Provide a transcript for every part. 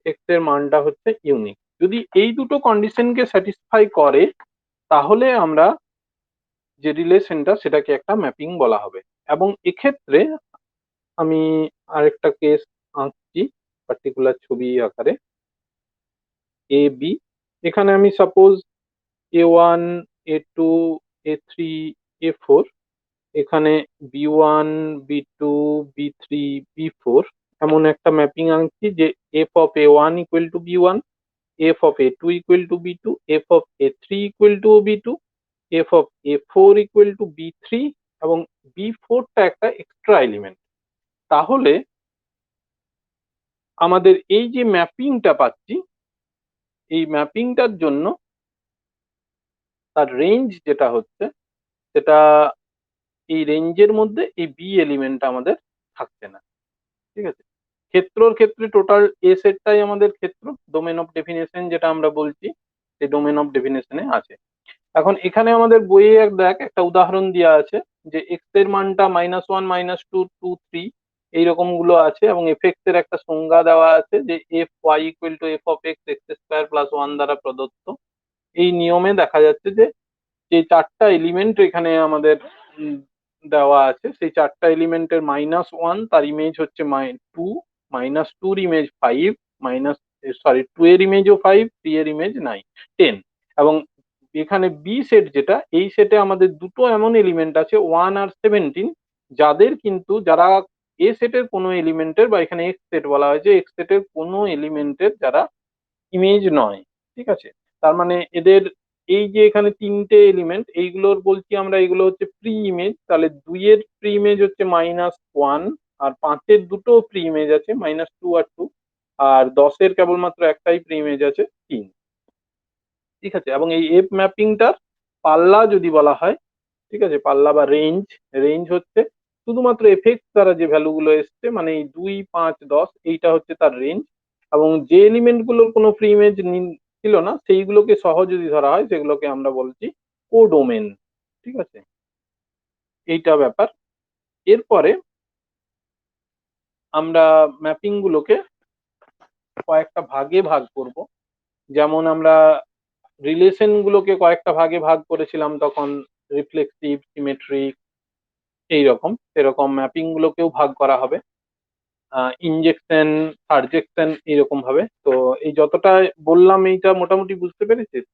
X এর মানটা হচ্ছে ইউনিক। যদি এই দুটো কন্ডিশনকে স্যাটিসফাই করে তাহলে আমরা যে রিলেশনটা সেটাকে একটা ম্যাপিং বলা হবে। এবং এক্ষেত্রে আমি আরেকটা কেস আঁকছি পার্টিকুলার ছবি আকারে। এ বি, এখানে আমি suppose A1 A2 A3 A4, এখানে B1 B2 B3 B4 এমন একটা ম্যাপিং আনছি যে f of A1 equal to B1, f of A2 equal to B2, f of A3 equal to B2, f of A4 equal to B3 এবং B4 টা একটা extra element. তাহলে আমাদের এই যে ম্যাপিংটা পাচ্ছি, এই ম্যাপিংটার জন্য তার রেঞ্জ যেটা হচ্ছে সেটা এই রেঞ্জের মধ্যে এই বি এলিমেন্ট আমাদের থাকছে না। ঠিক আছে, ক্ষেত্রর ক্ষেত্রে টোটাল এ সেটটাই আমাদের ক্ষেত্র, ডোমেন অফ ডেফিনেশন যেটা আমরা বলছি সেই ডোমেন অফ ডেফিনেশনে আছে। এখন এখানে আমাদের বইয়ে দেখ একটা উদাহরণ দেওয়া আছে যে এক্স এর মানটা -1 -2 2 3 এইরকম গুলো আছে এবং এফ এক্স এর একটা সংজ্ঞা দেওয়া আছে যে F Y equal to F of X X square plus one দ্বারা প্রদত্ত। এই নিয়মে দেখা যাচ্ছে যে যে চারটা এলিমেন্ট এখানে আমাদের দেওয়া আছে সেই চারটা এলিমেন্টের -1 তার ইমেজ হচ্ছে 2, -2 এর ইমেজ 5, টু এর ইমেজও 5, 3 এর ইমেজ 10। এবং এখানে বি সেট যেটা, এই সেটে আমাদের দুটো এমন এলিমেন্ট আছে 1 আর 17 যাদের কিন্তু যারা এ সেটের কোনো এলিমেন্টের বা এখানে এক্স সেট বলা হয়েছে এক্স সেটের কোনো এলিমেন্টের যারা ইমেজ নয়। ঠিক আছে, তার মানে এদের এই যে এখানে তিনটে এলিমেন্ট এইগুলোর বলছি আমরা এগুলো হচ্ছে প্রি ইমেজ, তাহলে 2 এর প্রি ইমেজ হচ্ছে -1 আর 5-এর দুটো প্রি ইমেজ আছে -2 আর 2, আর 10-এর কেবলমাত্র একটাই প্রি ইমেজ আছে 3। ঠিক আছে, এবং এই এফ ম্যাপিংটার পাল্লা যদি বলা হয়, ঠিক আছে, পাল্লা বা রেঞ্জ, রেঞ্জ হচ্ছে শুধুমাত্র এফএক্স দ্বারা যে ভ্যালু গুলো এসছে মানে এই 2 5 10 এইটা হচ্ছে তার রেঞ্জ। এবং যে এলিমেন্ট গুলোর কোনো ফ্রি ইমেজ ছিল না সেইগুলোকে সহ যদি ধরা হয় সেগুলোকে আমরা বলছি কোডোমেন। ঠিক আছে, এইটা ব্যাপার। এরপরে আমরা ম্যাপিং গুলোকে কয়েকটা ভাগে ভাগ করব। যেমন আমরা রিলেশন গুলোকে কয়েকটা ভাগে ভাগ করেছিলাম তখন, রিফ্লেক্সিভ, সিমেট্রিক, এইরকম সেরকম ম্যাপিং গুলোকেও ভাগ করা হবে ইনজেকশন, সারজেকশন এইরকম ভাবে। তো এই যতটা বললাম এইটা মোটামুটি বুঝতে পেরেছিস?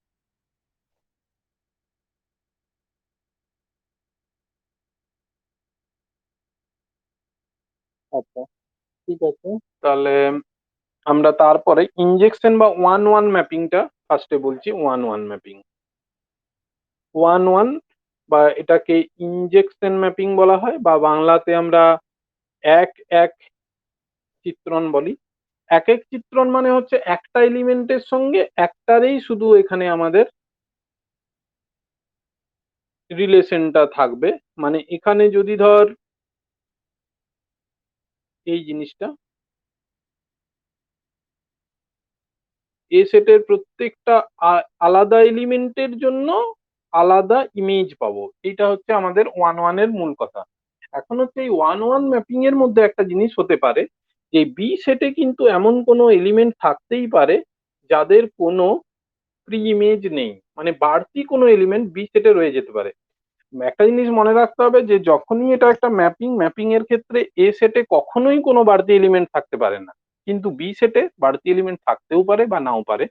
আচ্ছা, ঠিক আছে, তাহলে আমরা তারপরে ইনজেকশন বা ওয়ান ওয়ান ম্যাপিংটা ফার্স্টে বলছি। One one mapping, one one বা এটাকে ইনজেকশন ম্যাপিং বলা হয় বা বাংলাতে আমরা এক এক চিত্রণ বলি। এক এক চিত্রণ মানে হচ্ছে একটা এলিমেন্টের সঙ্গে একটারেই শুধু এখানে আমাদের রিলেশনটা থাকবে। মানে এখানে যদি ধর এই জিনিসটা এ সেটের প্রত্যেকটা আলাদা এলিমেন্টের জন্য আলাদা ইমেজ পাবো, এটা হচ্ছে আমাদের ওয়ান ওয়ান এর মূল কথা। এখন হচ্ছে এই ওয়ান ওয়ান ম্যাপিং এর মধ্যে একটা জিনিস হতে পারে যে বি সেটে কিন্তু এমন কোনো এলিমেন্ট থাকতেই পারে যাদের কোনো প্রি ইমেজ নেই, মানে বাড়তি কোনো এলিমেন্ট বি সেটে রয়ে যেতে পারে। একটা জিনিস মনে রাখতে হবে যে যখনই এটা একটা ম্যাপিং, ম্যাপিং এর ক্ষেত্রে এ সেটে কখনোই কোনো বাড়তি এলিমেন্ট থাকতে পারে না, কিন্তু বি সেটে বাড়তি এলিমেন্ট থাকতেও পারে বা নাও পারে।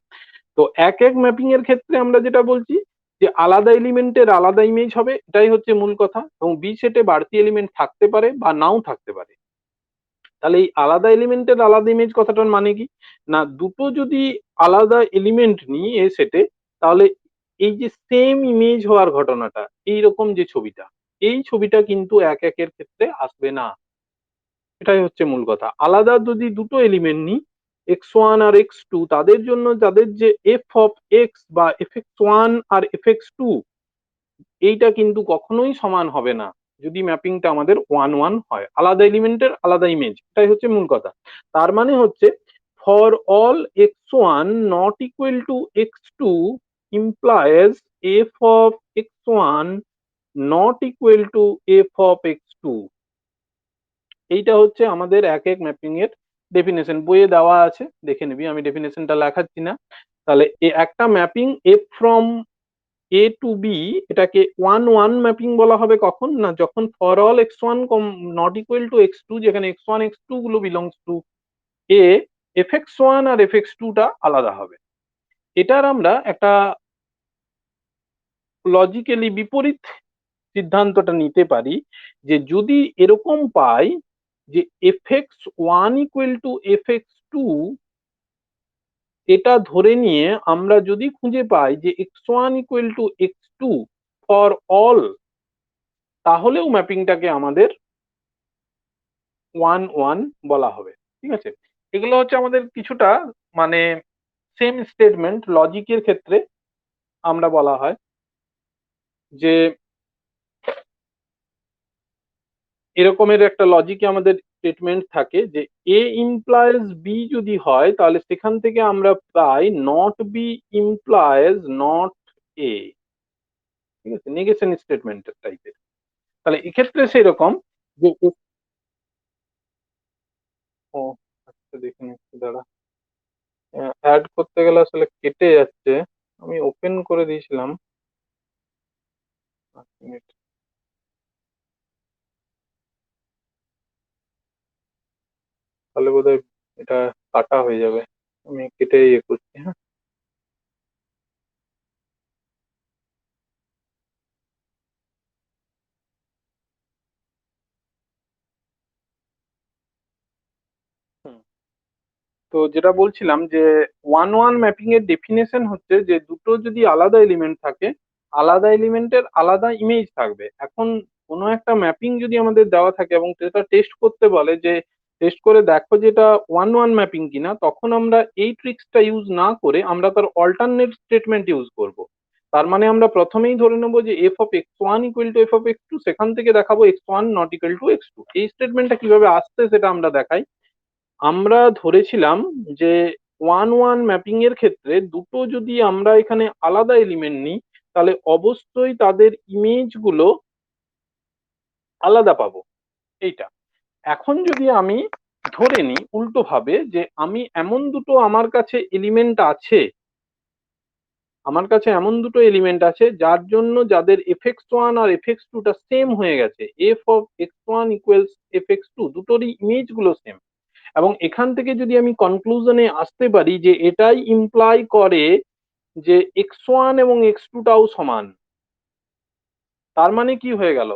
তো এক এক ম্যাপিং এর ক্ষেত্রে আমরা যেটা বলছি যে আলাদা এলিমেন্টের আলাদা ইমেজ হবে, এটাই হচ্ছে মূল কথা। এবং বি সেটে বাড়তি এলিমেন্ট থাকতে পারে বা নাও থাকতে পারে। তাহলে এই আলাদা এলিমেন্টের আলাদা ইমেজ কথাটার মানে কি, না দুটো যদি আলাদা এলিমেন্ট নিই এ সেটে তাহলে এই যে সেম ইমেজ হওয়ার ঘটনাটা, এইরকম যে ছবিটা, এই ছবিটা কিন্তু এক একের ক্ষেত্রে আসবে না। এটাই হচ্ছে মূল কথা। আলাদা যদি দুটো এলিমেন্ট নিই x1 আর x2, তাদের জন্য যাদের যে এফ অফ এক্স বা এফ এক্স ওয়ান আর এফ এক্স টু, এইটা কিন্তু কখনোই সমান হবে না যদি ম্যাপিংটা আমাদের ওয়ান ওয়ান হয়, আলাদা এলিমেন্টের আলাদা ইমেজ, এটাই হচ্ছে মূল কথা। তার মানে হচ্ছে for all x1 not equal two x2 implies f of x1 not equal two f of x2। এইটা হচ্ছে আমাদের এক এক ম্যাপিং এর ডেফিনেশন বইয়ে দেওয়া আছে, দেখে নিবি, আমি ডেফিনেশনটা লেখাচ্ছি না। তাহলে একটা mapping F from A to B, এটাকে ওয়ান ওয়ান ম্যাপিং বলা হবে কখন না, যখন for all X one not equal to x two, যেখানে এক্স ওয়ান এক্স টু গুলো belongs to A, F X one আর এফ এক্স টু টা আলাদা হবে। এটার আমরা একটা লজিক্যালি বিপরীত সিদ্ধান্তটা নিতে পারি, যে যদি এরকম পাই যে F X one equal to F X two, এটা ধরে নিয়ে আমরা যদি খুঁজে পাই যে x one equal to x two for all, তাহলেও ম্যাপিংটাকে আমাদের ওয়ান ওয়ান বলা হবে। ঠিক আছে, এগুলো হচ্ছে আমাদের কিছুটা মানে সেম স্টেটমেন্ট লজিকের ক্ষেত্রে আমরা বলা হয় যে এরকমের একটা লজিকে আমাদের স্টেটমেন্ট থাকে যে এ ইমপ্লয়েজ বি যদি হয়, তাহলে সেখান থেকে আমরা পাই not B implies not A. ঠিক আছে, নেগেশন স্টেটমেন্ট টাইপের। তাহলে এক্ষেত্রে সেরকম যে ও আচ্ছা, দেখুন একটু দাঁড়া, অ্যাড করতে গেলে আসলে কেটে যাচ্ছে, আমি ওপেন করে দিয়েছিলাম। 5 মিনিট, তাহলে বোধহয় এটা কাটা হয়ে যাবে, আমি কেটে ইয়ে করছি। হ্যাঁ, হুম। তো যেটা বলছিলাম যে ওয়ান ওয়ান ম্যাপিং এর ডেফিনেশন হচ্ছে যে দুটো যদি আলাদা এলিমেন্ট থাকে, আলাদা এলিমেন্টের আলাদা ইমেজ থাকবে। এখন কোনো একটা ম্যাপিং যদি আমাদের দেওয়া থাকে এবং সেটা টেস্ট করতে বলে যে টেস্ট করে দেখো যে এটা ওয়ান ওয়ান ম্যাপিং কিনা, তখন আমরা এই ট্রিক্সটা ইউজ না করে আমরা তার অল্টারনেট স্টেটমেন্ট ইউজ করব। তার মানে আমরা প্রথমেই ধরে নেবো যে F of x one equal to F of x two, সেখান থেকে দেখাবো X one not equal to x two. এই স্টেটমেন্টটা কিভাবে আসছে সেটা আমরা দেখাই। আমরা ধরেছিলাম যে ওয়ান ওয়ান ম্যাপিং এর ক্ষেত্রে দুটো যদি আমরা এখানে আলাদা এলিমেন্ট নিই, তাহলে অবশ্যই তাদের ইমেজ গুলো আলাদা পাবো। এইটা এখন যদি আমি ধরে নিই উল্টো ভাবে যে আমি এমন দুটো আমার কাছে এলিমেন্ট আছে, আমার কাছে এমন দুটো এলিমেন্ট আছে যার জন্য যাদের এফ এক্স ওয়ান আর এফ এক্স টু টা সেম হয়ে গেছে, F of x one equals F X two, দুটোরই ইমেজ গুলো সেম, এবং এখান থেকে যদি আমি কনক্লুশনে আসতে পারি যে এটাই ইমপ্লাই করে যে এক্স ওয়ান এবং এক্স টু টাও সমান, তার মানে কি হয়ে গেল,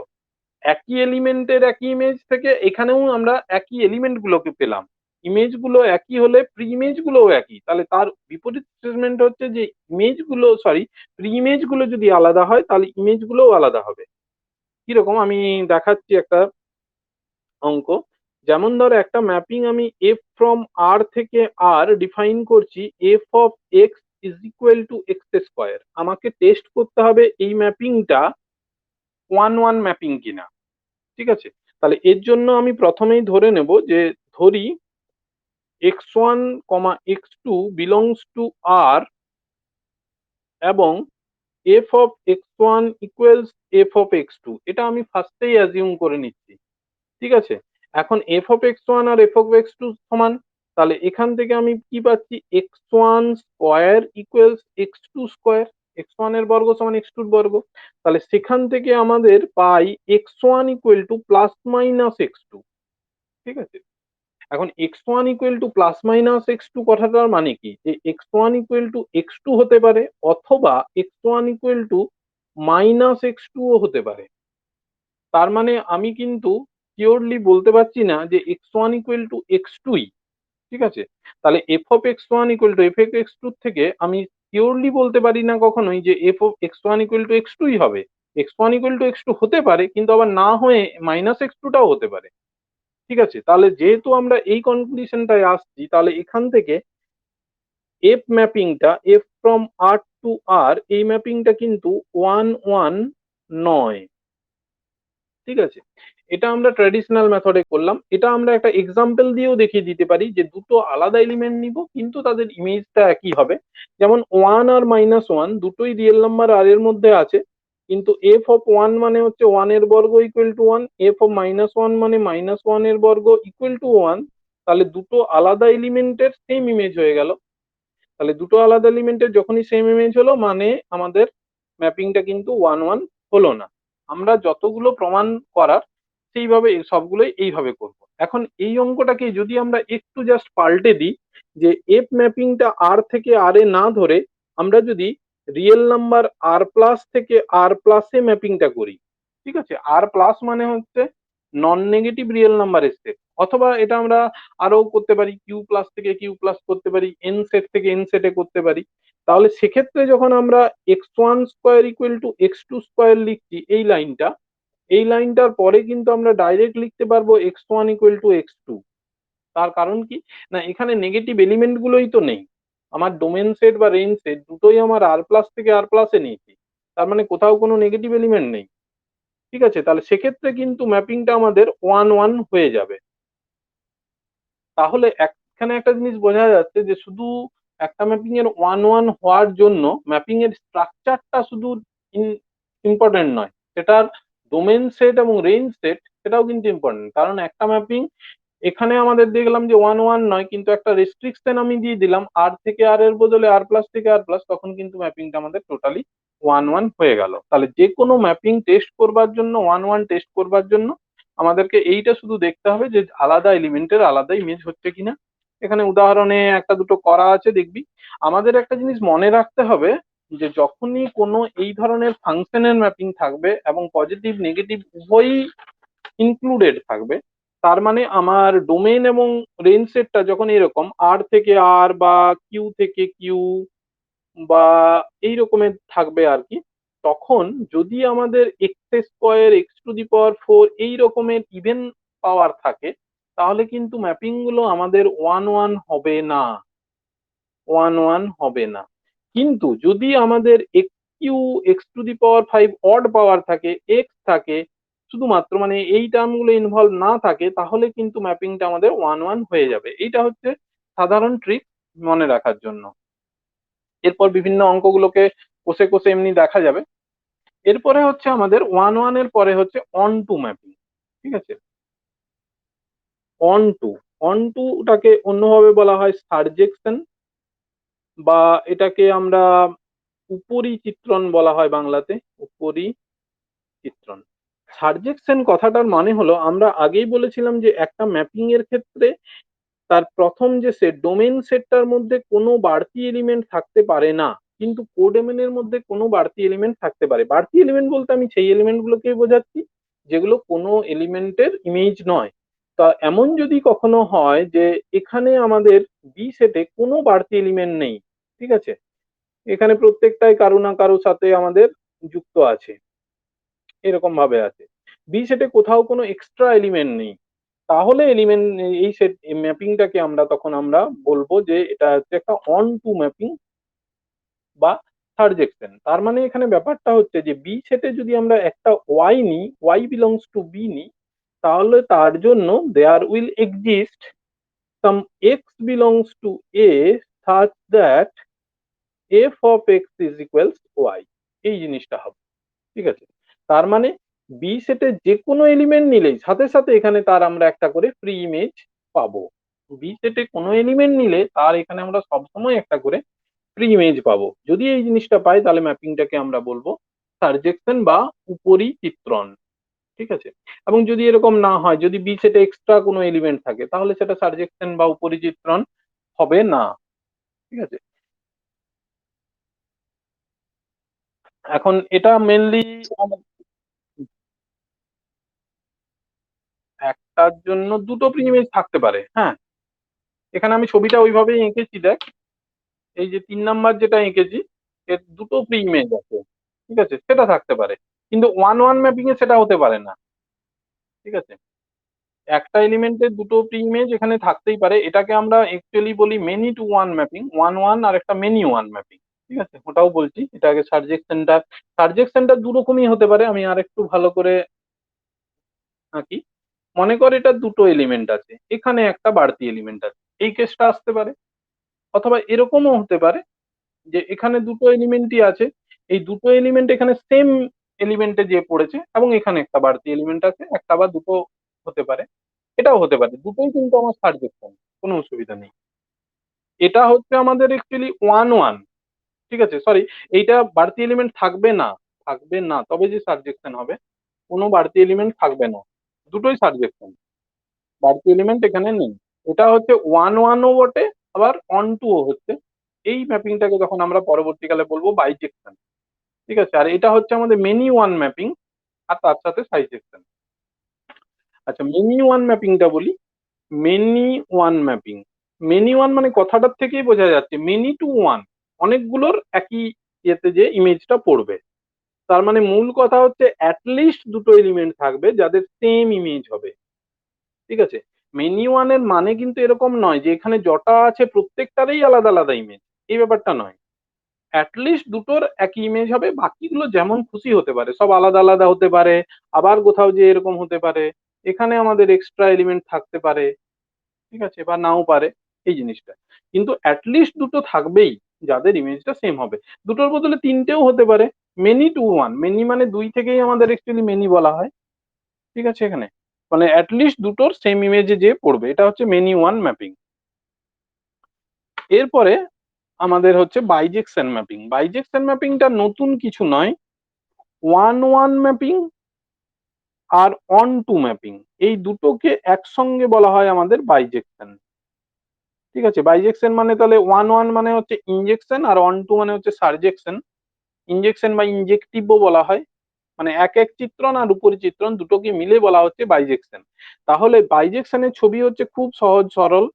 একই এলিমেন্টের একই ইমেজ থেকে এখানেও আমরা একই এলিমেন্ট গুলোকে পেলাম, ইমেজ গুলো একই হলে প্রি ইমেজ গুলোও একই। তাহলে তার বিপরীত স্টেটমেন্ট হচ্ছে যে ইমেজ গুলো সরি প্রি ইমেজ গুলো যদি আলাদা হয় তাহলে ইমেজ গুলোও আলাদা হবে। কিরকম আমি দেখাচ্ছি একটা অঙ্ক। যেমন ধরো একটা ম্যাপিং আমি এফ ফ্রম আর থেকে আর ডিফাইন করছি, F of x is equal to x square. আমাকে টেস্ট করতে হবে এই ম্যাপিংটা ওয়ান ওয়ান ম্যাপিং কিনা। ঠিক আছে, তাহলে এর জন্য আমি প্রথমেই ধরে নেব যে ধরি x one comma x two belongs to R, এবং f of x one equals f of x two, এটা আমি ফার্স্টেই অ্যাজিউম করে নিচ্ছি। ঠিক আছে, এখন এফ অফ এক্স ওয়ান আর এফ অফ এক্স টু সমান, তাহলে এখান থেকে আমি কি পাচ্ছি, x one square equals x two square, x one এর বর্গ সমান এক্স টুর বর্গ। তাহলে সেখান থেকে আমাদের পাই x one equal to plus minus x two. ঠিক আছে, এখন x one equal to plus minus x two কথাটার মানে কি, যে x one equal to x two হতে পারে, অথবা x one equal to minus x two ও হতে পারে। তার মানে আমি কিন্তু পিওরলি বলতে পারছি না যে x one equal to x টুই। ঠিক আছে, তাহলে f of x one equal to F of x two থেকে আমি পিওরলি বলতে পারি না কখনোই যে F of x one equal to x টুই হবে। X one equal to x two হতে পারে, কিন্তু আবার না হয়ে মাইনাস এক্স টুটাও হতে পারে। ঠিক আছে, তাহলে যেহেতু আমরা এই কনক্লুশনটায় আসছি, তাহলে এখান থেকে এফ ম্যাপিংটা f from R to R, এই ম্যাপিংটা কিন্তু ওয়ান ওয়ান নয়। ঠিক আছে, এটা আমরা ট্র্যাডিশনাল মেথডে করলাম। এটা আমরা একটা এক্সাম্পল দিয়েও দেখিয়ে দিতে পারি যে দুটো আলাদা এলিমেন্ট নিব কিন্তু তাদের ইমেজটা একই হবে। যেমন ওয়ান আর মাইনাস ওয়ান দুটোই রিয়েল নাম্বার আর এর মধ্যে আছে, কিন্তু এফ অফ ওয়ান মানে হচ্ছে ওয়ান এর বর্গ equal to one, F of minus one মানে মাইনাস ওয়ান এর বর্গ ইকুয়াল টু ওয়ান। তাহলে দুটো আলাদা এলিমেন্টের সেম ইমেজ হয়ে গেল। তাহলে দুটো আলাদা এলিমেন্টের যখনই সেম ইমেজ হলো মানে আমাদের ম্যাপিংটা কিন্তু ওয়ান ওয়ান হলো না। আমরা যতগুলো প্রমাণ করার সেইভাবে সবগুলোই এইভাবে করব। এখন এই অঙ্কটাকে যদি আমরা একটু জাস্ট পাল্টে দিই, যে এফ ম্যাপিংটা আর থেকে আর এ না ধরে আমরা যদি রিয়েল নাম্বার আর প্লাস থেকে আর প্লাসে ম্যাপিংটা করি, ঠিক আছে, আর প্লাস মানে হচ্ছে নন নেগেটিভ রিয়েল নাম্বারের সেট, অথবা এটা আমরা আরো করতে পারি, কিউ প্লাস থেকে কিউ প্লাস করতে পারি, এন সেট থেকে এন সেটে করতে পারি। তাহলে সেক্ষেত্রে যখন আমরা X one square equal to x two square লিখছি এই লাইনটার পরে কিন্তু আমরা ডাইরেক্ট লিখতে পারবো X one equal to x two. তার কারণ কি, না এখানে নেগেটিভ এলিমেন্ট গুলোই তো নেই, আমার ডোমেন সেট বা রেঞ্জ সেট দুটোই আমার আর প্লাস থেকে আর প্লাসে নিয়েছি, তার মানে কোথাও কোনো নেগেটিভ এলিমেন্ট নেই। ঠিক আছে, তাহলে সেক্ষেত্রে কিন্তু ম্যাপিংটা আমাদের ওয়ান ওয়ান হয়ে যাবে। তাহলে এখানে একটা জিনিস বোঝা যাচ্ছে যে শুধু একটা ম্যাপিং এর ওয়ান ওয়ান হওয়ার জন্য ম্যাপিং এর স্ট্রাকচারটা শুধু ইম্পর্টেন্ট নয়, সেটার ডোমেন সেট এবং রেঞ্জ সেট সেটাও কিন্তু ইম্পর্টেন্ট। কারণ একটা ম্যাপিং এখানে আমাদের দেখলাম যে ওয়ান ওয়ান নয়, কিন্তু একটা রেস্ট্রিকশন আমি দিয়ে দিলাম আর থেকে আর এর বদলে আর প্লাস থেকে আর প্লাস, তখন কিন্তু ম্যাপিংটা আমাদের টোটালি ওয়ান ওয়ান হয়ে গেল। তাহলে যে কোনো ম্যাপিং টেস্ট করবার জন্য, ওয়ান ওয়ান টেস্ট করবার জন্য আমাদেরকে এইটা শুধু দেখতে হবে যে আলাদা এলিমেন্টের আলাদা ইমেজ হচ্ছে কিনা। এখানে উদাহরণে একটা দুটো করা আছে দেখবি। আমাদের একটা জিনিস মনে রাখতে হবে যে যখনই কোনো এই ধরনের ফাংশনের ম্যাপিং থাকবে এবং পজিটিভ নেগেটিভ উভয়ই ইনক্লুডেড থাকবে, তার মানে আমার ডোমেন এবং রেঞ্জ সেটটা যখন এরকম আর থেকে আর বা কিউ থেকে কিউ বা এই রকমের থাকবে আর কি, তখন যদি আমাদের x square x to the power four এই রকমের ইভেন পাওয়ার থাকে, তাহলে কিন্তু ম্যাপিং গুলো আমাদের ওয়ান ওয়ান হবে না, ওয়ান ওয়ান হবে না। কিন্তু যদি আমাদের x cube x to the power five odd power থাকে, এক্স থাকে শুধুমাত্র, মানে এই টার্ম গুলো ইনভলভ না থাকে, তাহলে কিন্তু ম্যাপিংটা আমাদের ওয়ান ওয়ান হয়ে যাবে। এইটা হচ্ছে সাধারণ ট্রিক মনে রাখার জন্য। এরপর বিভিন্ন অঙ্কগুলোকে কষে কষে এমনি দেখা যাবে। এরপরে হচ্ছে আমাদের ওয়ান ওয়ান এর পরে হচ্ছে অন টু ম্যাপিং। ঠিক আছে, অন টু, অন টুটাকে অন্যভাবে বলা হয় সারজেকশন, বা এটাকে আমরা উপরি চিত্রণ বলা হয় বাংলাতে, উপরি চিত্রণ। সারজেকশন কথাটার মানে হলো, আমরা আগেই বলেছিলাম যে একটা ম্যাপিং এর ক্ষেত্রে তার প্রথম যে সেট ডোমেন সেটটার মধ্যে কোনো বাড়তি এলিমেন্ট থাকতে পারে না, কিন্তু কোডোমেনের মধ্যে কোনো বাড়তি এলিমেন্ট থাকতে পারে। বাড়তি এলিমেন্ট বলতে আমি সেই এলিমেন্ট গুলোকেই বোঝাচ্ছি যেগুলো কোনো এলিমেন্টের ইমেজ নয়। তা এমন যদি কখনো হয় যে এখানে আমাদের বি সেটে কোনো বাড়তি এলিমেন্ট নেই, ঠিক আছে, এখানে প্রত্যেকটাই কারো না কারো সাথে আমাদের যুক্ত আছে, এরকম ভাবে আছে, বি সেটে কোথাও কোনো এক্সট্রা এলিমেন্ট নেই, তাহলে এলিমেন্ট এই সেট ম্যাপিংটাকে আমরা তখন আমরা বলবো যে এটা হচ্ছে একটা অন টু ম্যাপিং বা সারজেকশন। তার মানে এখানে ব্যাপারটা হচ্ছে যে বি সেটে যদি আমরা একটা ওয়াই নিই, ওয়াই বিলংস টু বি নিই, তাহলে তার জন্য there will exist some X belongs to A such that F of x is equals Y, এই জিনিসটা হবে। ঠিক আছে, তার মানে বি সেটের যে কোনো এলিমেন্ট নিলেই সাথে সাথে এখানে তার আমরা একটা করে ফ্রি ইমেজ পাবো। বি সেটে কোনো এলিমেন্ট নিলে তার এখানে আমরা সবসময় একটা করে ফ্রি ইমেজ পাবো। যদি এই জিনিসটা পাই তাহলে ম্যাপিংটাকে আমরা বলবো সারজেকশন বা উপরি চিত্রণ। ঠিক আছে, এবং যদি এরকম না হয়, যদি বি সেটে এক্সট্রা কোনো এলিমেন্ট থাকে, তাহলে সেটা সারজেকশন বা উপরি চিত্রণ হবে না। ঠিক আছে, এখন এটা মেনলি একটার জন্য দুটো প্রি ইমেজ থাকতে পারে, হ্যাঁ। এখানে আমি ছবিটা ওইভাবেই এঁকেছি, দেখ এই যে 3 নাম্বার যেটা এঁকেছি, এর দুটো প্রি ইমেজ আছে, ঠিক আছে, সেটা থাকতে পারে, কিন্তু ওয়ান ওয়ান ম্যাপিং এ সেটা হতে পারে না। ঠিক আছে, একটা এলিমেন্টের দুটো প্রি ইমেজ এখানে থাকতেই পারে, এটাকে আমরা অ্যাকচুয়ালি বলি many to one mapping, one one আর একটা মেনি ওয়ান ম্যাপিং। ঠিক আছে, ওটাও বলছি, এটা আগে সারজেকশনটা, সারজেকশনটা দু রকমই হতে পারে, আমি আর একটু ভালো করে আঁকি। মনে কর এটা দুটো এলিমেন্ট আছে, এখানে একটা বাড়তি এলিমেন্ট আছে, এই কেসটা আসতে পারে। অথবা এরকমও হতে পারে যে এখানে দুটো এলিমেন্টই আছে, এই দুটো এলিমেন্ট এখানে সেম এলিমেন্টে যে পড়েছে এবং এখানে একটা বাড়তি এলিমেন্ট আছে, একটা বা দুটো হতে পারে। এটাও হতে পারে, দুটোই কিন্তু আমার সার্জেকশন, কোনো অসুবিধা নেই। এটা হচ্ছে আমাদের অ্যাকচুয়ালি ওয়ান ওয়ান, ঠিক আছে, সরি, এইটা বাড়তি এলিমেন্ট থাকবে না, থাকবে না তবে যে সাবজেকশন হবে, কোনো বাড়তি এলিমেন্ট থাকবে না, দুটোই সাবজেকশন, বাড়তি এলিমেন্ট এখানে নেই। এটা হচ্ছে ওয়ান ওয়ানও বটে, আবার অন টু ও হচ্ছে। এই ম্যাপিংটাকে যখন আমরা পরবর্তীকালে বলবো বাইজেকশন, ঠিক আছে। আর এটা হচ্ছে আমাদের মেনি ওয়ান ম্যাপিং, আর তার সাথে সাইজেকশন। আচ্ছা, মেনি ওয়ান ম্যাপিংটা বলি। Many one mapping, many one মানে কথাটার থেকেই বোঝা যাচ্ছে মেনি টু ওয়ান, অনেকগুলোর একই ইয়েতে যে ইমেজটা পড়বে। তার মানে মূল কথা হচ্ছে অ্যাটলিস্ট দুটো এলিমেন্ট থাকবে যাদের সেম ইমেজ হবে, ঠিক আছে। মেনি ওয়ানের মানে কিন্তু এরকম নয় যে এখানে যটা আছে প্রত্যেকটারই আলাদা আলাদা ইমেজ, এই ব্যাপারটা নয়। অ্যাটলিস্ট দুটোর একই ইমেজ হবে, বাকিগুলো যেমন খুশি হতে পারে, সব আলাদা আলাদা হতে পারে, আবার কোথাও যে এরকম হতে পারে, এখানে আমাদের এক্সট্রা এলিমেন্ট থাকতে পারে, ঠিক আছে, বা নাও পারে, এই জিনিসটা। কিন্তু অ্যাটলিস্ট দুটো থাকবেই যাদের ইমেজটা সেম হবে। দুটোর বদলে তিনটেও হতে পারে। মেনি টু ওয়ান, মেনি মানে দুই থেকেই আমাদের অ্যাকচুয়ালি মেনি বলা হয়, ঠিক আছে। এখানে মানে অ্যাটলিস্ট দুটোর সেম ইমেজে যে পড়বে, এটা হচ্ছে মেনি ওয়ান ম্যাপিং। এরপরে আমাদের হচ্ছে বাইজেকশন ম্যাপিং। বাইজেকশন ম্যাপিংটা নতুন কিছু নয়। ওয়ান ওয়ান ম্যাপিং আর অন টু ম্যাপিং, এই দুটোকে একসঙ্গে বলা হয় আমাদের বাইজেকশন, ঠিক আছে। বাইজেকশন মানে তাহলে ওয়ান ওয়ান মানে হচ্ছে ইনজেকশন, আর অন টু মানে হচ্ছে সার্জেকশন। ইনজেকশন বা ইনজেকটিভও বলা হয়, মানে এক এক চিত্রণ আর উপরি চিত্রণ দুটোকে মিলে বলা হচ্ছে বাইজেকশন। তাহলে বাইজেকশনের ছবি হচ্ছে খুব সহজ সরল।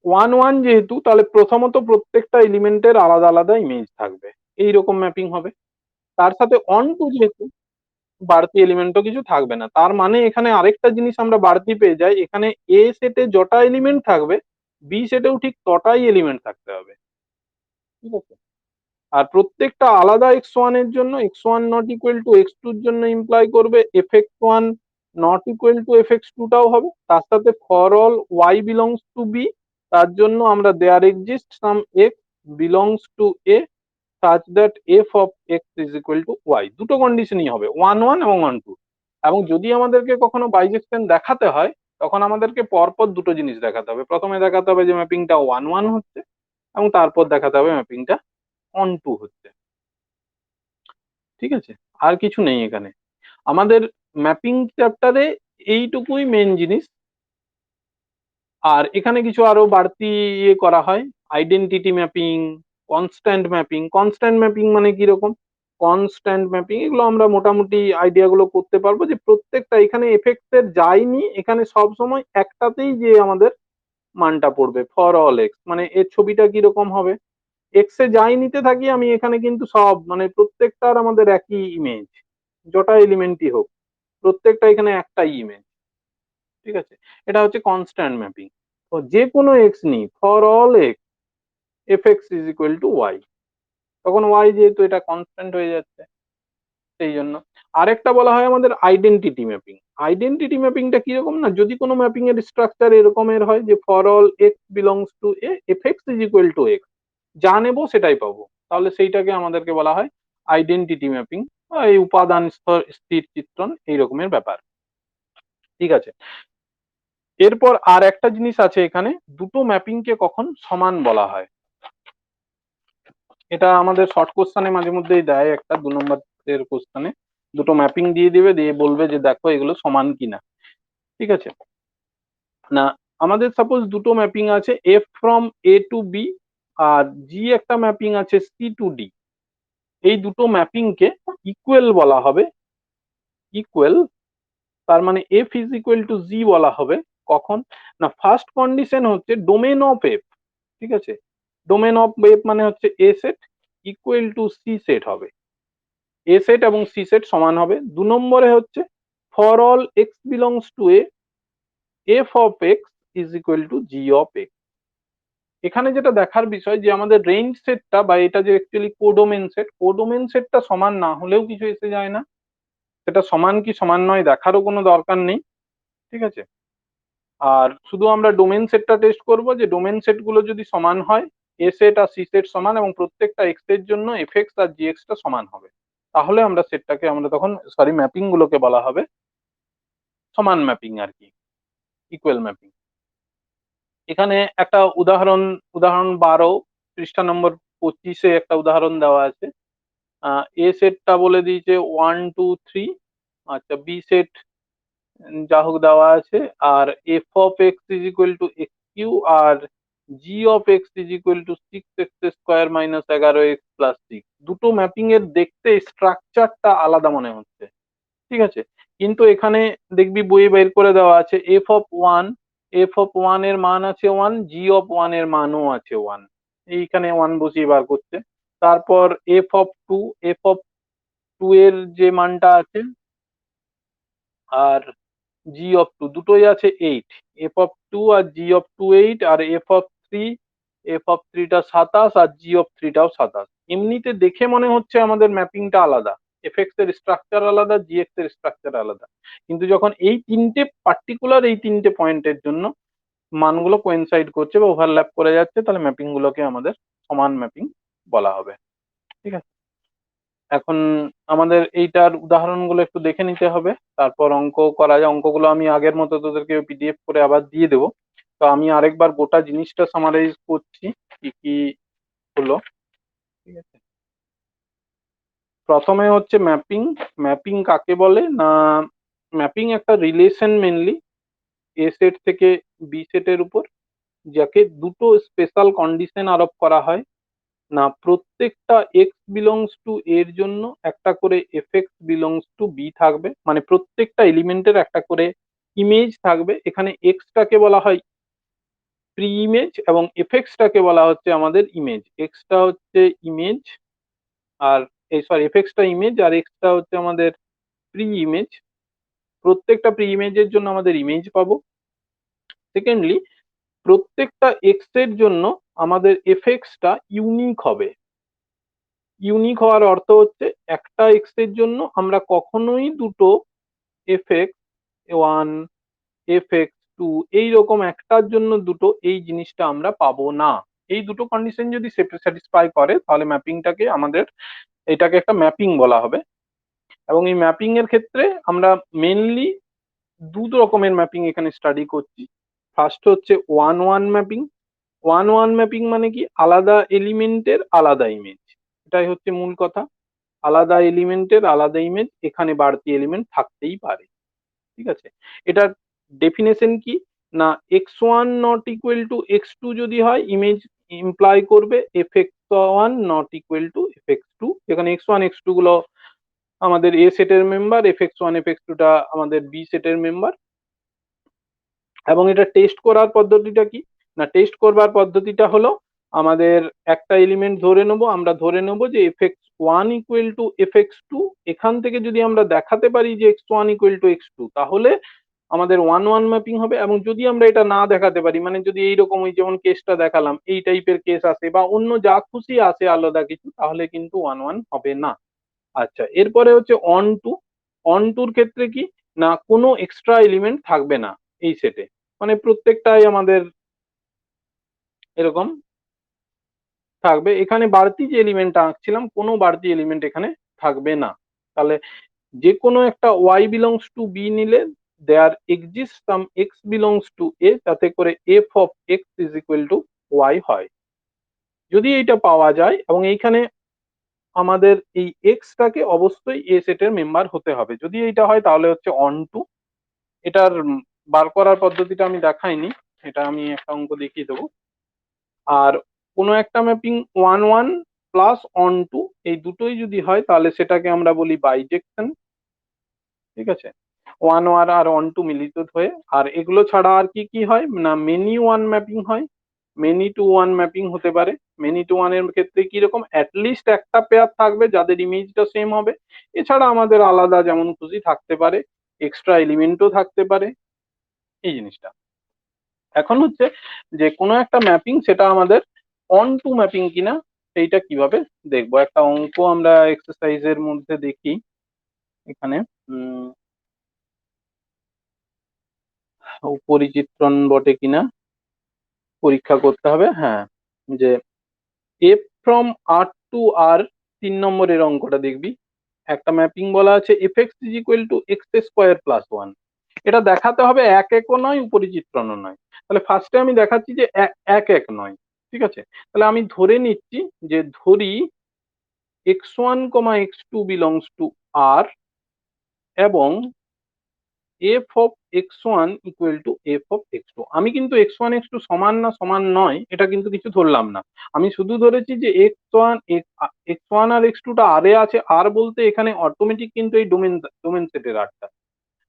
ওয়ান ওয়ান যেহেতু, তাহলে প্রথমত প্রত্যেকটা এলিমেন্টের আলাদা আলাদা ইমেজ থাকবে, এইরকম ম্যাপিং হবে। তার সাথে অন টু যেহেতু, বাড়তি এলিমেন্টও কিছু থাকবে না। তার মানে এখানে আরেকটা জিনিস আমরা বাড়তি পেয়ে যাই, এখানে এ সেটে যটা এলিমেন্ট থাকবে, বি সেটেও ঠিক তটাই এলিমেন্ট থাকতে হবে, ঠিক আছে। আর প্রত্যেকটা আলাদা এক্স ওয়ান এর জন্য X one not equal to x two এর জন্য ইমপ্লাই করবে F X one not equal to F X two টাও হবে। তার সাথে for all Y belongs to B, তার জন্য আমরা there exist some X belongs to A such that F of x is equal to Y, দুটো কন্ডিশনই হবে, ওয়ান ওয়ান এবং ওয়ান টু। এবং যদি আমাদেরকে কখনো বাইজেকশন দেখাতে হয়, তখন আমাদেরকে পরপর দুটো জিনিস দেখাতে হবে। প্রথমে দেখাতে হবে যে ম্যাপিংটা ওয়ান ওয়ান হচ্ছে, এবং তারপর দেখাতে হবে ম্যাপিংটা অন টু হচ্ছে, ঠিক আছে। আর কিছু নেই এখানে আমাদের ম্যাপিং চ্যাপ্টারে, এইটুকুই মেন জিনিস। আর এখানে কিছু আরো বাড়তি ইয়ে করা হয়, identity mapping, constant mapping. Constant mapping মানে কিরকম, কনস্ট্যান্ট ম্যাপিং এগুলো আমরা মোটামুটি আইডিয়া গুলো করতে পারবো, যে প্রত্যেকটা এখানে এফেক্ট এর যায়নি, এখানে সব সময় একটাতেই যে আমাদের মানটা পড়বে ফর অল এক্স, মানে এর ছবিটা কিরকম হবে, এক্স এ যাই নিতে থাকি আমি, এখানে কিন্তু সব মানে প্রত্যেকটার আমাদের একই ইমেজ, যটা এলিমেন্টই হোক প্রত্যেকটা এখানে একটাই ইমেজ, ঠিক আছে। এটা হচ্ছে কনস্ট্যান্ট ম্যাপিং। তো যে কোনো এক্স নিই, for all X F X is equal to Y, তখন ওয়াই যেহেতু এটা কনস্ট্যান্ট হয়ে যাচ্ছে, সেই জন্য। আরেকটা বলা হয় আমাদের আইডেন্টিটি ম্যাপিং। আইডেন্টিটি ম্যাপিংটা কিরকম না, যদি কোনো ম্যাপিং এর স্ট্রাকচার এরকমের হয় যে for all x belongs to A F X is equal to x, যা নেবো সেটাই পাবো, তাহলে সেইটাকে আমাদেরকে বলা হয় আইডেন্টিটি ম্যাপিং, এই উপাদান স্থির চিত্রণ এই রকমের ব্যাপার, ঠিক আছে। এরপর আর একটা জিনিস আছে এখানে, দুটো ম্যাপিং কে কখন সমান বলা হয়। এটা আমাদের শর্ট কোশ্চানে মাঝে মধ্যেই দেয়, একটা 2 নম্বর এর কোশ্চানে দুটো ম্যাপিং দিয়ে দিবে, দিয়ে বলবে যে দেখো এগুলো সমান কিনা, ঠিক আছে। না, আমাদের সাপোজ দুটো ম্যাপিং আছে f from A to B, আর জি একটা ম্যাপিং আছে সি টু ডি। এই দুটো ম্যাপিং কে ইকুয়াল বলা হবে, ইকুয়াল। তার মানে f is equal to g বলা হবে কখন, না ফার্স্ট কন্ডিশন হচ্ছে ডোমেন অফ এফ, ঠিক আছে। ডোমেন অফ এফ মানে হচ্ছে A set equal to C set হবে, এ সেট এবং সি সেট সমান হবে। 2 নম্বরে হচ্ছে for all x belongs to A f of x is equal to g of x. এখানে যেটা দেখার বিষয় যে আমাদের রেঞ্জ সেটটা, বা এটা যে অ্যাকচুয়ালি কোডোমেন সেট, কোডোমেন সেটটা সমান না হলেও কিছু এসে যায় না, সেটা সমান কি সমান নয় দেখারও কোনো দরকার নেই, ঠিক আছে। আর শুধু আমরা ডোমেন সেটটা টেস্ট করব, যে ডোমেন সেট গুলো যদি সমান হয়, এ সেট আর সি সেট সমান, এবং প্রত্যেকটা এক্স এর জন্য এফ এক্স আর জি এক্স টা সমান হবে, তাহলে আমরা সেটটাকে আমরা তখন, সরি ম্যাপিং গুলোকে বলা হবে সমান ম্যাপিং আর কি, ইকুয়াল ম্যাপিং। এখানে একটা উদাহরণ, উদাহরণ 12 পৃষ্ঠা নম্বর 25-এ একটা উদাহরণ দেওয়া আছে। এ সেটটা বলে দিয়েছে 1 2 3, আচ্ছা বি সেট যা হোক দেওয়া আছে, আর f of x is equal to x cube, আর g of x is equal to 6x² - 11x+6। দুটো ম্যাপিং এর দেখতে স্ট্রাকচারটা আলাদা মনে হচ্ছে, ঠিক আছে, কিন্তু এখানে দেখবি বইয়ে বের করে দেওয়া আছে এফ অফ ওয়ান এর মান আছে 1, জি অফ 1 এর মানও আছে 1, এইখানে 1 বসিয়ে বার করছে। তারপর এফ অফ টু এর যে মানটা আছে, আর জি অফ 2 দুটোই আছে 8, এফ অফ 2 আর জি অফ 2 8, আর এফ অফ থ্রিটা 27, আর জি অফ 3টাও 27। এমনিতে দেখে মনে হচ্ছে আমাদের ম্যাপিংটা আলাদা, এফএক্স এর স্ট্রাকচার আলাদা, জিএক্স এর স্ট্রাকচার আলাদা, কিন্তু যখন এই তিনটে পার্টিকুলার এই তিনটে পয়েন্টের জন্য মানগুলো কোয়েনসাইড করছে বা ওভারল্যাপ করে যাচ্ছে, তাহলে ম্যাপিং গুলোকে আমাদের সমান ম্যাপিং বলা হবে, ঠিক আছে। এখন আমাদের এইটার উদাহরণগুলো একটু দেখে নিতে হবে, তারপর অঙ্ক করা যায়। অঙ্কগুলো আমি আগের মতো তোদেরকে পিডিএফ করে আবার দিয়ে দেবো। তো আমি আরেকবার গোটা জিনিসটা সামারাইজ করছি কি কি হলো, ঠিক আছে। প্রথমে হচ্ছে ম্যাপিং। ম্যাপিং কাকে বলে না, ম্যাপিং একটা রিলেশন মেনলি এ সেট থেকে বি সেটের উপর, যাকে দুটো স্পেশাল কন্ডিশন আরোপ করা হয়। না প্রত্যেকটা এক্স বিলংস টু এর জন্য একটা করে এফএক্স বিলংস টু বি থাকবে, মানে প্রত্যেকটা এলিমেন্টের একটা করে ইমেজ থাকবে। এখানে এক্সটাকে বলা হয় প্রি ইমেজ এবং এফএক্সটাকে বলা হচ্ছে আমাদের ইমেজ। এক্সটা হচ্ছে ইমেজ, আর এই সরি এফএক্সটা ইমেজ, আর এক্সটা হচ্ছে আমাদের প্রি ইমেজ। প্রত্যেকটা প্রি ইমেজের জন্য আমাদের ইমেজ পাবো। সেকেন্ডলি, প্রত্যেকটা এক্স এর জন্য আমাদের এফএক্সটা ইউনিক হবে। ইউনিক হওয়ার অর্থ হচ্ছে একটা এক্স এর জন্য আমরা কখনোই দুটো fx1 fx2 এইরকম একটার জন্য দুটো এই জিনিসটা আমরা পাবো না। এই দুটো কন্ডিশন যদি স্যাটিসফাই করে তাহলে ম্যাপিংটাকে আমাদের, এটাকে একটা ম্যাপিং বলা হবে। এবং এই ম্যাপিং এর ক্ষেত্রে আমরা মেনলি দু রকমের ম্যাপিং এখানে স্টাডি করছি। ফার্স্ট হচ্ছে 1 1 ম্যাপিং। 1 1 ম্যাপিং মানে কি, আলাদা এলিমেন্টের আলাদা ইমেজ, এটাই হচ্ছে মূল কথা। আলাদা এলিমেন্টের আলাদা ইমেজ, এখানে বাড়তি এলিমেন্ট থাকতেই পারে, ঠিক আছে। এটার ডেফিনেশন কি না, x1 not equal two x2 যদি হয়, ইমেজ ইমপ্লাই করবে fx1 not equal two fx2। এখানে x1 x2 গুলো আমাদের এ সেটের মেম্বার, fx1 fx2 টা আমাদের বি সেটের মেম্বার। এবং এটা টেস্ট করার পদ্ধতিটা কি না, টেস্ট করবার পদ্ধতিটা হলো আমাদের একটা এলিমেন্ট ধরে নেবো, আমরা ধরে নেবো যে fx1 ইকুয়াল টু fx2। এখান থেকে যদি আমরা দেখাতে পারি যে x1 ইকুয়াল টু x2, তাহলে আমাদের 1 1 ম্যাপিং হবে। এবং যদি আমরা এটা না দেখাতে পারি, মানে যদি এইরকম ওই যেমন কেসটা দেখালাম এই টাইপের কেস আসে বা অন্য যা খুশি আসে আলাদা কিছু, তাহলে কিন্তু 1 1 হবে না। আচ্ছা, এরপরে হচ্ছে অন টুর ক্ষেত্রে কি না, কোনো এক্সট্রা এলিমেন্ট থাকবে না এই সেটে, মানে প্রত্যেকটাই আমাদের এরকম থাকবে। এখানে বাড়তি যে এলিমেন্টটা আঁকছিলাম, কোনো বাড়তি এলিমেন্ট এখানে থাকবে না। তাহলে যে কোনো একটা y বিলংস টু বি নিলে there exist some x belongs to A, যাতে করে f of x is equal to y হয়। যদি এইটা পাওয়া যায়, এবং এইখানে আমাদের এই এক্সটাকে অবশ্যই এ সেটের মেম্বার হতে হবে, যদি এইটা হয় তাহলে হচ্ছে অন টু। এটার বার করার পদ্ধতিটা আমি দেখাইনি, এটা আমি একটা অঙ্ক দেখিয়ে দেবো। আর কোনো একটা ম্যাপিং 1 1 প্লাস অন টু, এই দুটোই যদি হয় তাহলে সেটাকে আমরা বলি বাইজেকশন, ঠিক আছে। 1 1 আর অন টু মিলিত হয়ে। আর এগুলো ছাড়া আর কি কি হয় না, মেনি ওয়ান ম্যাপিং হয়, মেনি টু ওয়ান ম্যাপিং হতে পারে। মেনি টু ওয়ান এর ক্ষেত্রে কি রকম, অ্যাটলিস্ট একটা পেয়ার থাকবে যাদের ইমেজটা সেম হবে। এছাড়া আমাদের আলাদা যেমন খুশি থাকতে পারে, এক্সট্রা এলিমেন্টও থাকতে পারে, এই জিনিসটা। এখন হচ্ছে যে কোনো একটা ম্যাপিং সেটা আমাদের অন টু ম্যাপিং কিনা সেইটা কিভাবে দেখবো। একটা অঙ্ক আমরা এক্সারসাইজের মধ্যে দেখি এখানে। পরিচিত্রণ বটে কিনা পরীক্ষা করতে হবে। হ্যাঁ, যে এফ ফ্রম আর টু আর, 3 নম্বরের অঙ্কটা দেখবি। একটা ম্যাপিং বলা আছে F X is equal to x square plus 1। এটা দেখাতে হবে এক একও নয় উপরিচিত্রণও নয়। তাহলে ফার্স্টে আমি দেখাচ্ছি যে এক এক নয়। ঠিক আছে, তাহলে আমি ধরে নিচ্ছি যে ধরি x1, x2 belongs to R, এবং f of x1 equal to F of x2। আমি কিন্তু x1 x2 সমান না সমান নয় এটা কিন্তু কিছু ধরলাম না, আমি শুধু ধরেছি যে x1 আর x2 টা আর এ আছে। আর বলতে এখানে অটোমেটিক কিন্তু এই ডোমেন ডোমেন সেটের আরটা,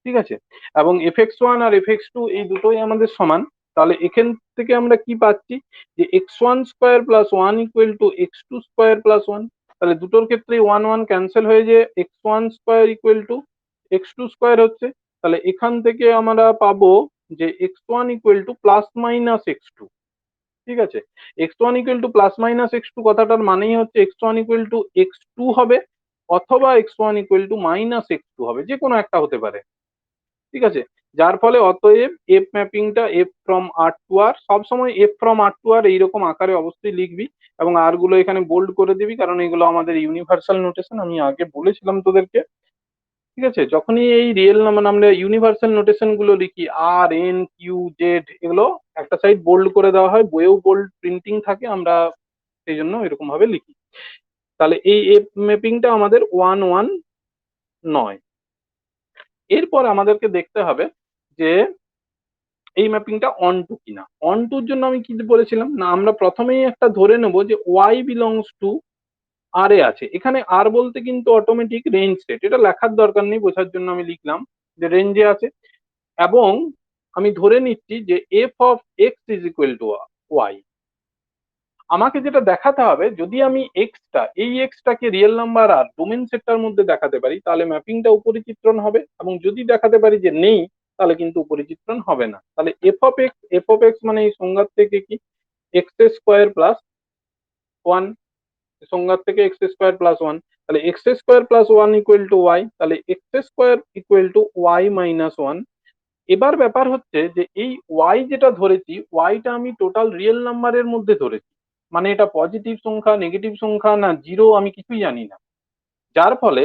ঠিক আছে। এবং এফ এক্স ওয়ান আর এফ এক্স টু এই দুটোই আমাদের সমান। তাহলে এখান থেকে আমরা কি পাচ্ছি যে x one square plus one equal to x two square plus one. তাহলে দুটোর ক্ষেত্রে ওয়ান ওয়ান ক্যান্সেল হয়ে যে x one square equal to x two square হচ্ছে। তাহলে এখান থেকে আমরা পাবো যে x one equal to plus minus x two. ঠিক আছে, X one equal to plus minus x two কথাটার মানেই হচ্ছে X one equal to x two হবে, অথবা x one equal to minus x two হবে, যে কোনো একটা হতে পারে। ঠিক আছে, যার ফলে অতএব এফ ম্যাপিংটা f from R to R, সবসময় f from R to R এইরকম আকারে অবশ্যই লিখবি, এবং আর গুলো এখানে বোল্ড করে দিবি, কারণ এগুলো আমাদের ইউনিভার্সাল নোটেশন, আমি আগে বলেছিলাম তোদেরকে। ঠিক আছে, যখনই এই রিয়েল নাম্বার আমরা ইউনিভার্সাল নোটেশন গুলো লিখি, আর এন কিউ জেড, এগুলো একটা সাইড বোল্ড করে দেওয়া হয়, বইয়েও বোল্ড প্রিন্টিং থাকে, আমরা সেই জন্য এরকম ভাবে লিখি। তাহলে এই এফ ম্যাপিংটা আমাদের ওয়ান ওয়ান নয়। এরপর আমাদেরকে দেখতে হবে যে এই ম্যাপিংটা অন টু কিনা। অন টুর জন্য আমি কি বলেছিলাম না, আমরা প্রথমেই একটা ধরে নেব যে ওয়াই বিলংস টু আর এ আছে। এখানে আর বলতে কিন্তু অটোমেটিক রেঞ্জ সেট, এটা লেখার দরকার নেই, বোঝার জন্য আমি লিখলাম যে রেঞ্জে আছে। এবং আমি ধরে নিচ্ছি যে F of x is equal to Y. আমাকে যেটা দেখাতে হবে, যদি আমি এক্সটা এই এক্সটাকে রিয়েল নাম্বার আর ডোমেন সেটটার মধ্যে দেখাতে পারি তাহলে ম্যাপিংটা উপরিচিত্রণ হবে, এবং যদি দেখাতে পারি যে নেই তাহলে কিন্তু উপরিচিত্রণ হবে না। তাহলে এফ অফ এক্স মানে এই সংজ্ঞার থেকে কি এক্স স্কোয়ার প্লাস ওয়ান, সংজ্ঞার থেকে এক্স স্কোয়ার প্লাস ওয়ান। তাহলে x square plus one equal to y, তাহলে x square equal to y minus one. এবার ব্যাপার হচ্ছে যে এই ওয়াই যেটা ধরেছি, ওয়াইটা আমি টোটাল রিয়েল নাম্বারের মধ্যে ধরেছি, মানে এটা পজিটিভ সংখ্যা, নেগেটিভ সংখ্যা না জিরো, আমি কিছুই জানি না। যার ফলে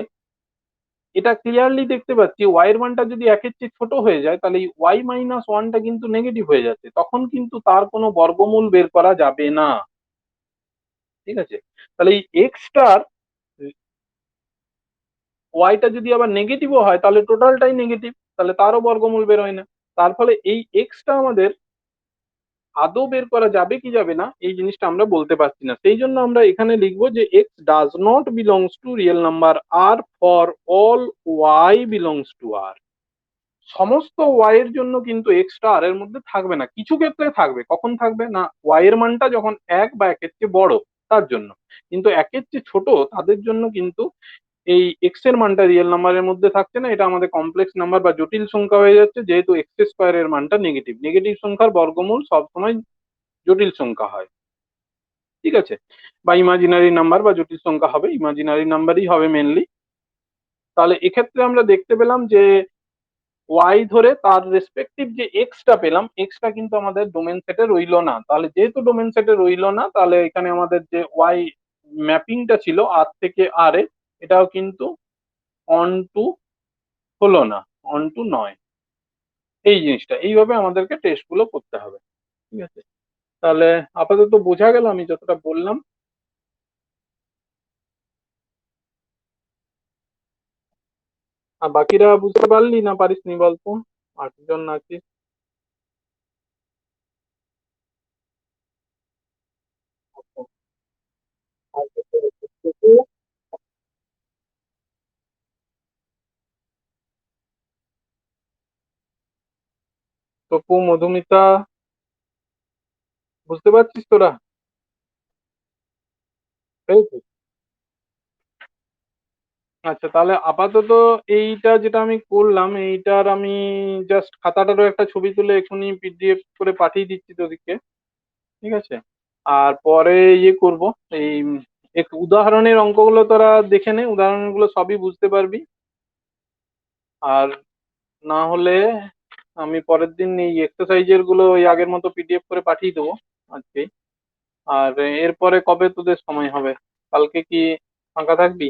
এটা ক্লিয়ারলি দেখতে পাচ্ছি ওয়াই এর মানটা যদি একের চেয়ে ছোট হয়ে যায় তাহলে এই ওয়াই মাইনাস ওয়ানটা কিন্তু নেগেটিভ হয়ে যাচ্ছে, তখন কিন্তু তার কোনো বর্গমূল বের করা যাবে না। ঠিক আছে, তাহলে এই এক্সটার ওয়াইটা যদি আবার নেগেটিভও হয় তাহলে টোটালটাই নেগেটিভ, তাহলে তারও বর্গমূল বেরোয় না। তার ফলে এই এক্সটা আমাদের আদৌ বের করা যাবে কি যাবে না এই জিনিসটা আমরা বলতে পারছি না। সেই জন্য আমরা এখানে লিখবো যে x does not belongs to real number R for all Y belongs to R. সমস্ত ওয়াই এর জন্য কিন্তু এক্সটা আর এর মধ্যে থাকবে না, কিছু ক্ষেত্রে থাকবে। কখন থাকবে না, ওয়াই এর মানটা যখন এক বা একের চেয়ে বড় তার জন্য, কিন্তু একের চেয়ে ছোট তাদের জন্য কিন্তু এই এক্স এর মানটা রিয়েল নাম্বারের মধ্যে থাকছে না, এটা আমাদের কমপ্লেক্স নাম্বার বা জটিল সংখ্যা হয়ে যাচ্ছে, যেহেতু এক্স স্কোয়ার এর মানটা নেগেটিভ। নেগেটিভ সংখ্যার বর্গমূল সবসময় জটিল সংখ্যা হয়। ঠিক আছে, বা ইমাজিনারি নাম্বার বা জটিল সংখ্যা হবে, ইমাজিনারি নাম্বারই হবে মেনলি। তাহলে এক্ষেত্রে আমরা দেখতে পেলাম যে ওয়াই ধরে তার রেসপেক্টিভ যে এক্সটা পেলাম, এক্সটা কিন্তু আমাদের ডোমেন সেটে রইলো না। তাহলে যেহেতু ডোমেন সেটে রইলো না, তাহলে এখানে আমাদের যে ওয়াই ম্যাপিংটা ছিল আর থেকে আর এ, এটাও কিন্তু অন টু হলো না, অন টু নয়। এই জিনিসটা এইভাবে আমাদেরকে টেস্ট গুলো করতে হবে। ঠিক আছে, তাহলে আপাতত বোঝা গেল আমি যতটা বললাম। আর বাকিরা বুঝতে পারলি না পারিসনি বলতো, আটজন আছিস। তপু, মধুমিতা, বুঝতে পারছিস তোরা? পেরেছিস? আচ্ছা, তাহলে আপাতত এইটা যেটা আমি করলাম এইটার আমি জাস্ট খাতাটারও একটা ছবি তুলে এখনই পিডিএফ করে পাঠিয়ে দিচ্ছি তোদেরকে। ঠিক আছে, আর পরে ইয়ে করব, এই এক উদাহরণের অঙ্কগুলো তোরা দেখে নে, উদাহরণগুলো সবই বুঝতে পারবি। আর না হলে আমি পরের দিন এই এক্সারসাইজের গুলো ওই আগের মতো পিডিএফ করে পাঠিয়ে দেবো আজকে। আর এরপরে কবে তোদের সময় হবে, কালকে কি ফাঁকা থাকবি?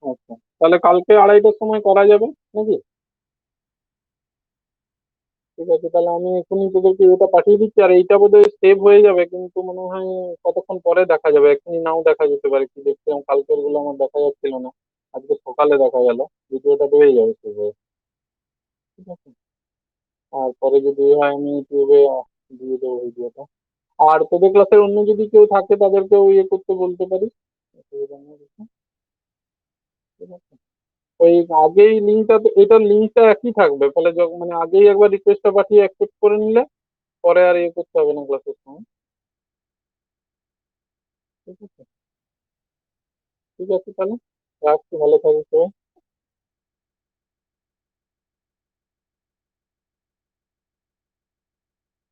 আচ্ছা, তাহলে কালকে 2:30টার সময় করা যাবে নাকি? ঠিক আছে, তাহলে আমি এখনই তোদেরকে এটা পাঠিয়ে দিচ্ছি। আর এইটা বোধহয় সেভ হয়ে যাবে, কিন্তু মনে হয় কতক্ষণ পরে দেখা যাবে, এখনই নাও দেখা যেতে পারে। কি দেখছিলাম কালকের গুলো আমার দেখা যাচ্ছিল না, আজকে সকালে দেখা গেল। ভিডিওটা রয়ে যাবে সেভ হয়ে। ঠিক আছে। আর পরে যদি হয় আমি ইউটিউবে দিয়ে দেবো ভিডিওটা। আর তোদের ক্লাসের অন্য যদি কেউ থাকে তাদেরকেও ইয়ে করতে বলতে পারিস, অসুবিধা নেই কিছু। ঠিক আছে। ওই আগেই লিঙ্কটা, এটার লিঙ্কটা একই থাকবে, ফলে যখন মানে আগেই একবার রিকোয়েস্টটা পাঠিয়ে অ্যাকসেপ্ট করে নিলে পরে আর ইয়ে করতে হবে না ক্লাসের সময়। ঠিক আছে। ঠিক আছে তাহলে রাখছি, ভালো থাকিস সবাই।